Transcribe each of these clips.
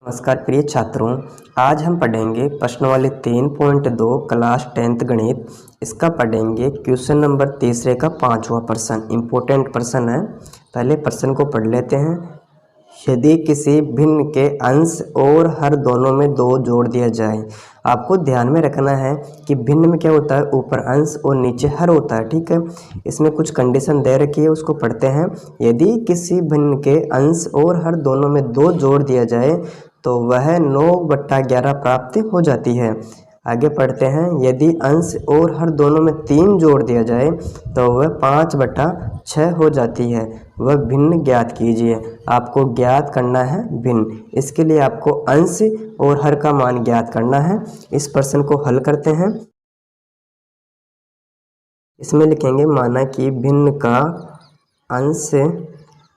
नमस्कार प्रिय छात्रों, आज हम पढ़ेंगे प्रश्नावली 3.2 क्लास 10th गणित। इसका पढ़ेंगे क्वेश्चन नंबर तीसरे का 5वां प्रश्न। इम्पोर्टेंट प्रश्न है, पहले प्रश्न को पढ़ लेते हैं। यदि किसी भिन्न के अंश और हर दोनों में 2 जोड़ दिया जाए। आपको ध्यान में रखना है कि भिन्न में क्या होता है, ऊपर अंश और नीचे हर होता है। ठीक है, इसमें कुछ कंडीशन दे रखी है, उसको पढ़ते हैं। यदि किसी भिन्न के अंश और हर दोनों में 2 जोड़ दिया जाए तो वह 9/11 प्राप्त हो जाती है। आगे पढ़ते हैं। यदि अंश और हर दोनों में 3 जोड़ दिया जाए तो वह 5/6 हो जाती है। वह भिन्न ज्ञात कीजिए। आपको ज्ञात करना है भिन्न। इसके लिए आपको अंश और हर का मान ज्ञात करना है। इस प्रश्न को हल करते हैं। इसमें लिखेंगे, माना कि भिन्न का अंश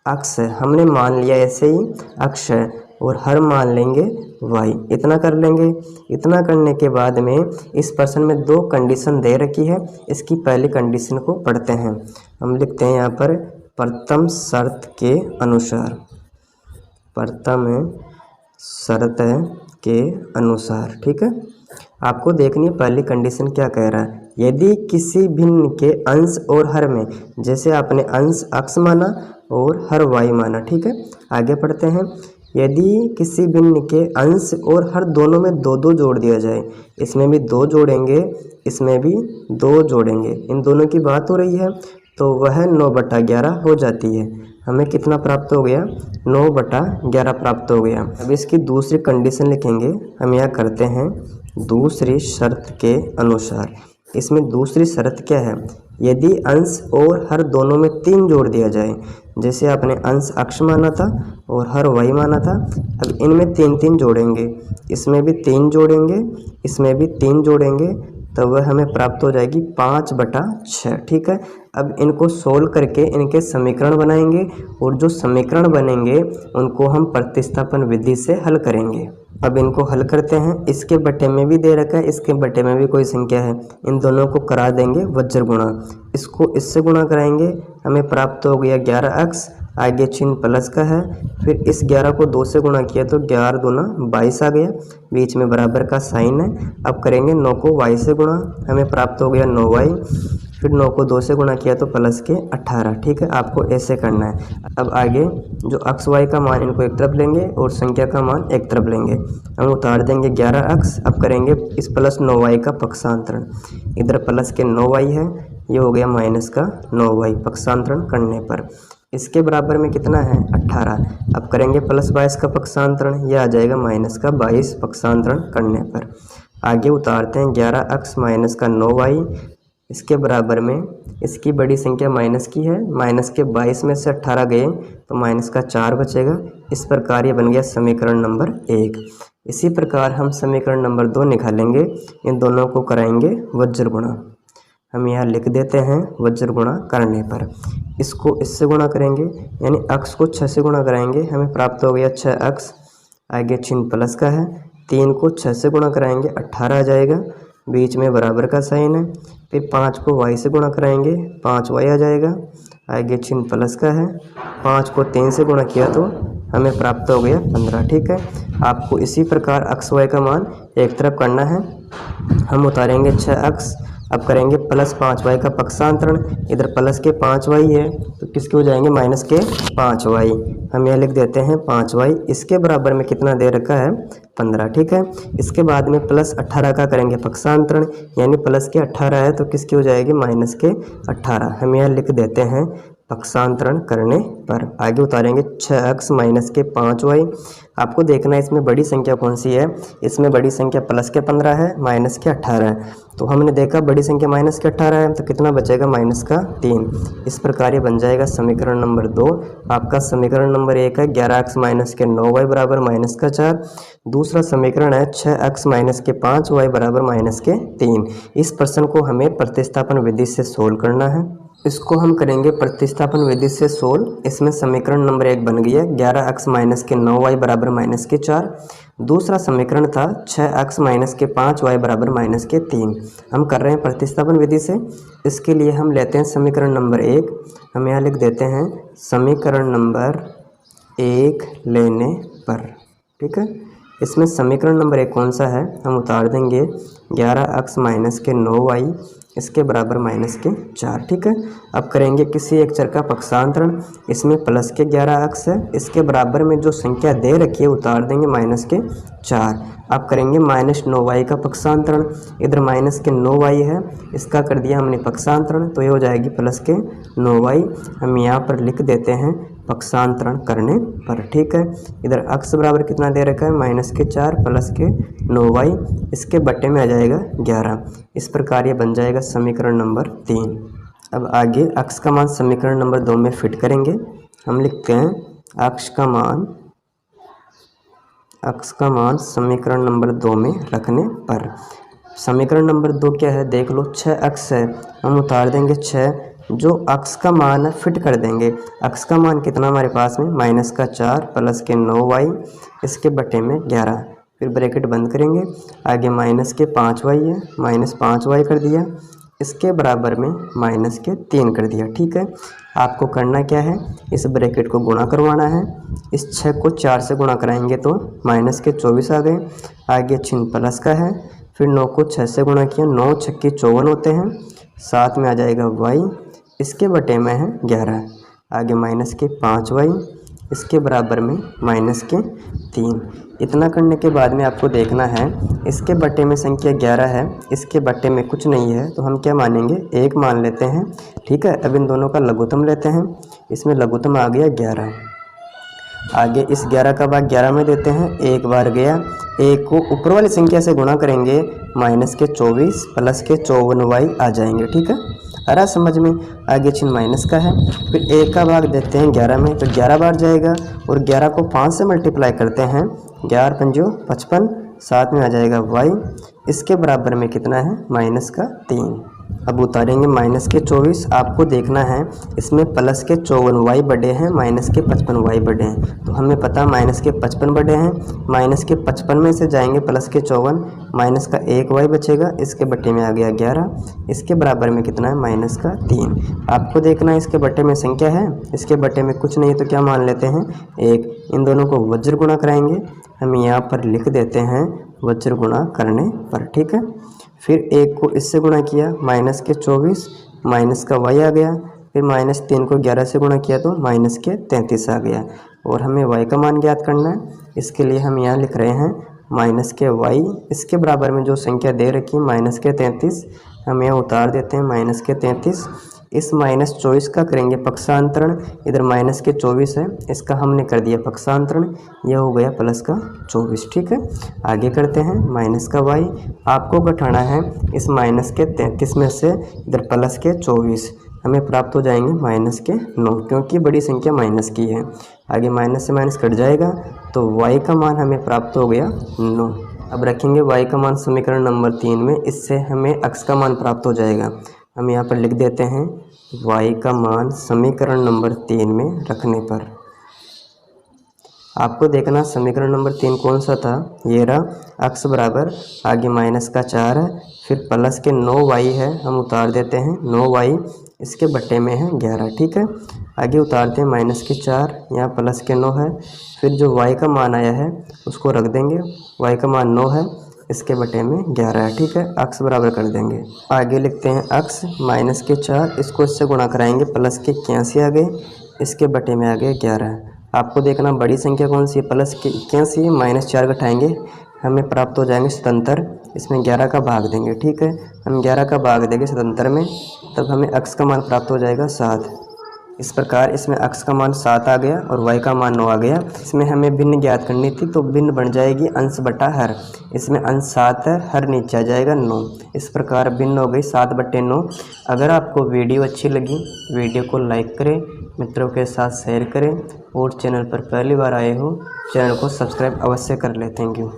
अक्ष है। हमने मान लिया ऐसे ही अक्ष है और हर मान लेंगे y। इतना कर लेंगे। इतना करने के बाद में इस प्रश्न में 2 कंडीशन दे रखी है। इसकी पहली कंडीशन को पढ़ते हैं। हम लिखते हैं यहाँ पर प्रथम शर्त के अनुसार। प्रथम शर्त के अनुसार। ठीक है, आपको देखनी है पहली कंडीशन क्या कह रहा है। यदि किसी भिन्न के अंश और हर में, जैसे आपने अंश x माना और हर y माना। ठीक है, आगे पढ़ते हैं। यदि किसी भिन्न के अंश और हर दोनों में 2 जोड़ दिया जाए, इसमें भी 2 जोड़ेंगे, इसमें भी 2 जोड़ेंगे, इन दोनों की बात हो रही है, तो वह 9/11 हो जाती है। हमें कितना प्राप्त हो गया, 9/11 प्राप्त हो गया। अब इसकी दूसरी कंडीशन लिखेंगे। हम यहाँ करते हैं दूसरी शर्त के अनुसार। इसमें दूसरी शर्त क्या है, यदि अंश और हर दोनों में 3 जोड़ दिया जाए, जैसे आपने अंश x माना था और हर y माना था। अब इनमें 3 जोड़ेंगे, इसमें भी 3 जोड़ेंगे, इसमें भी 3 जोड़ेंगे, तो वह हमें प्राप्त हो जाएगी 5/6। ठीक है, अब इनको सोल्व करके इनके समीकरण बनाएंगे और जो समीकरण बनेंगे उनको हम प्रतिस्थापन विधि से हल करेंगे। अब इनको हल करते हैं। इसके बटे में भी दे रखा है, इसके बटे में भी कोई संख्या है, इन दोनों को करा देंगे वज्र गुणा। इसको इससे गुणा कराएंगे, हमें प्राप्त हो गया 11x। आगे चिन्ह प्लस का है, फिर इस 11 को 2 से गुणा किया तो 11 दूना 22 आ गया, बीच में बराबर का साइन है। अब करेंगे 9 को y से गुणा, हमें प्राप्त हो गया 9y। फिर 9 को 2 से गुणा किया तो प्लस के 18। ठीक है, आपको ऐसे करना है। अब आगे जो x y का मान, इनको एक तरफ लेंगे और संख्या का मान एक तरफ लेंगे। हम उतार देंगे 11x। अब करेंगे इस प्लस 9y का पक्षांतरण। इधर प्लस के 9y है, ये हो गया माइनस का 9y पक्षांतरण करने पर। इसके बराबर में कितना है, 18। अब करेंगे प्लस 22 का पक्षांतरण, यह आ जाएगा माइनस का 22 पक्षांतरण करने पर। आगे उतारते हैं 11x माइनस का 9y। इसके बराबर में इसकी बड़ी संख्या माइनस की है, माइनस के 22 में से 18 गए तो माइनस का 4 बचेगा। इस प्रकार ये बन गया समीकरण नंबर 1। इसी प्रकार हम समीकरण नंबर 2 निकालेंगे। इन दोनों को कराएंगे वज्र गुणा। हम यहाँ लिख देते हैं वज्र गुणा करने पर। इसको इससे गुणा करेंगे, यानी x को 6 से गुणा कराएंगे, हमें प्राप्त हो गया 6x। आगे चिन्ह प्लस का है, 3 को 6 से गुणा कराएंगे, 18 आ जाएगा, बीच में बराबर का साइन है। फिर 5 को y से गुणा कराएंगे, 5y आ जाएगा, आगे चिन्ह प्लस का है। 5 को 3 से गुणा किया तो हमें प्राप्त हो गया 15। ठीक है, आपको इसी प्रकार x y का मान एक तरफ करना है। हम उतारेंगे 6x। अब करेंगे प्लस 5y का पक्षांतरण। इधर प्लस के 5y है तो किसके हो जाएंगे, माइनस के 5y। हम यह लिख देते हैं 5y। इसके बराबर में कितना दे रखा है, 15। ठीक है, इसके बाद में प्लस 18 का करेंगे पक्षांतरण, यानी प्लस के 18 है तो किसकी हो जाएगी, माइनस के 18। हम यह लिख देते हैं पक्षांतरण करने पर। आगे उतारेंगे 6x माइनस के 5y। आपको देखना है इसमें बड़ी संख्या कौन सी है। इसमें बड़ी संख्या प्लस के 15 है, माइनस के 18 है। तो हमने देखा बड़ी संख्या माइनस के 18 है, तो कितना बचेगा, माइनस का 3। इस प्रकार ये बन जाएगा समीकरण नंबर 2। आपका समीकरण नंबर 1 है 11x माइनस के 9y बराबर माइनस का 4। दूसरा समीकरण है 6x माइनस के 5y बराबर माइनस के 3। इस प्रश्न को हमें प्रतिस्थापन विधि से सोल्व करना है। इसको हम करेंगे प्रतिस्थापन विधि से सोल्व। इसमें समीकरण नंबर 1 बन गया 11x माइनस के 9y बराबर माइनस के 4। दूसरा समीकरण था 6x माइनस के 5y बराबर माइनस के 3। हम कर रहे हैं प्रतिस्थापन विधि से। इसके लिए हम लेते हैं समीकरण नंबर 1। हम यहाँ लिख देते हैं समीकरण नंबर 1 लेने पर। ठीक है। इसमें समीकरण नंबर 1 कौन सा है, हम उतार देंगे 11x माइनस के 9y इसके बराबर माइनस के 4, ठीक है। अब करेंगे किसी एक चर का पक्षांतरण, इसमें प्लस के 11x है, इसके बराबर में जो संख्या दे रखी है उतार देंगे माइनस के 4। अब करेंगे माइनस 9y का पक्षांतरण, इधर माइनस के 9y है, इसका कर दिया हमने पक्षांतरण, तो ये हो जाएगी प्लस के 9y। हम यहाँ पर लिख देते हैं पक्षांतरण करने पर, ठीक है। इधर x बराबर कितना दे रखा है, माइनस के 4 प्लस के 9y, इसके बट्टे में आ जाएगा 11। इस प्रकार ये बन जाएगा समीकरण नंबर 3। अब आगे x का मान समीकरण नंबर 2 में फिट करेंगे। हम लिखते हैं x का मान समीकरण नंबर 2 में रखने पर, समीकरण नंबर 2 क्या है देख लो, 6x है, हम उतार देंगे 6, जो x का मान है फिट कर देंगे। x का मान कितना हमारे पास में, माइनस का 4 प्लस के 9y इसके बटे में 11, फिर ब्रैकेट बंद करेंगे, आगे माइनस के 5y है, माइनस 5y कर दिया, इसके बराबर में माइनस के 3 कर दिया, ठीक है। आपको करना क्या है, इस ब्रैकेट को गुणा करवाना है, इस 6 को 4 से गुणा कराएंगे तो माइनस के 24 आ गए, आगे चिन्ह प्लस का है, फिर 9 को 6 से गुणा किया, 9 6 54 होते हैं, साथ में आ जाएगा y, इसके बटे में है 11, आगे माइनस के 5y इसके बराबर में माइनस के 3। इतना करने के बाद में आपको देखना है, इसके बटे में संख्या 11 है, इसके बटे में कुछ नहीं है, तो हम क्या मानेंगे, 1 मान लेते हैं, ठीक है। अब इन दोनों का लघुत्तम लेते हैं, इसमें लघुत्तम आ गया 11, आगे इस 11 का भाग 11 में देते हैं, 1 बार गया, 1 को ऊपर वाली संख्या से गुणा करेंगे, माइनस के 24 प्लस के 54y आ जाएंगे, ठीक है। आ रहा समझ में, आगे चिन्ह माइनस का है, फिर 1 का भाग देते हैं 11 में, तो 11 बार जाएगा, और 11 को 5 से मल्टीप्लाई करते हैं, 11 पंजो 55, साथ में आ जाएगा y, इसके बराबर में कितना है, माइनस का 3। अब उतारेंगे माइनस के 24, आपको देखना है इसमें प्लस के 54y बड़े हैं, माइनस के 55y बड़े हैं, तो हमें पता माइनस के 55 बड़े हैं, माइनस के 55 में से जाएंगे प्लस के 54, माइनस का 1y बचेगा, इसके बट्टे में आ गया 11, इसके बराबर में कितना है, माइनस का 3। आपको देखना है इसके बट्टे में संख्या है, इसके बट्टे में कुछ नहीं, तो क्या मान लेते हैं 1, इन दोनों को वज्र गुणा कराएंगे, हम यहाँ पर लिख देते हैं वज्र गुणा करने पर, ठीक है। फिर 1 को इससे गुणा किया, माइनस के 24, माइनस का y आ गया, फिर माइनस 3 को 11 से गुणा किया तो माइनस के 33 आ गया, और हमें y का मान ज्ञात करना है, इसके लिए हम यहाँ लिख रहे हैं माइनस के y, इसके बराबर में जो संख्या दे रखी है माइनस के 33, हम यहाँ उतार देते हैं माइनस के 33, इस माइनस 24 का करेंगे पक्षांतरण, इधर माइनस के 24 है, इसका हमने कर दिया पक्षांतरण, यह हो गया प्लस का 24, ठीक है। आगे करते हैं माइनस का y, आपको घटाना है इस माइनस के 33 में से इधर प्लस के 24, हमें प्राप्त हो जाएंगे माइनस के 9, क्योंकि बड़ी संख्या माइनस की है, आगे माइनस से माइनस कट जाएगा, तो y का मान हमें प्राप्त हो गया 9। अब रखेंगे y का मान समीकरण नंबर 3 में, इससे हमें x का मान प्राप्त हो जाएगा, हम यहाँ पर लिख देते हैं y का मान समीकरण नंबर 3 में रखने पर। आपको देखना समीकरण नंबर 3 कौन सा था, ये रहा, x बराबर आगे माइनस का 4 है, फिर प्लस के 9y है, हम उतार देते हैं 9y, इसके बट्टे में है 11, ठीक है। आगे उतारते हैं माइनस के 4, यहाँ प्लस के 9 है, फिर जो y का मान आया है उसको रख देंगे, y का मान 9 है, इसके बटे में 11 है, ठीक है। x बराबर कर देंगे, आगे लिखते हैं x माइनस के 4, इसको इससे गुणा कराएंगे, प्लस के 81 आ गए, इसके बटे में आ गए 11। आपको देखना बड़ी संख्या कौन सी है, प्लस के 81, माइनस 4 घटाएंगे, हमें प्राप्त हो जाएंगे 77, इसमें 11 का भाग देंगे, ठीक है। हम 11 का भाग देंगे 77 में, तब हमें x का मान प्राप्त हो जाएगा 7। इस प्रकार इसमें x का मान 7 आ गया और y का मान 9 आ गया। इसमें हमें भिन्न ज्ञात करनी थी, तो भिन्न बन जाएगी अंश बटा हर, इसमें अंश 7 है, हर नीचे आ जाएगा 9, इस प्रकार भिन्न हो गई 7/9। अगर आपको वीडियो अच्छी लगी, वीडियो को लाइक करें, मित्रों के साथ शेयर करें, और चैनल पर पहली बार आए हो चैनल को सब्सक्राइब अवश्य कर लें। Thank you.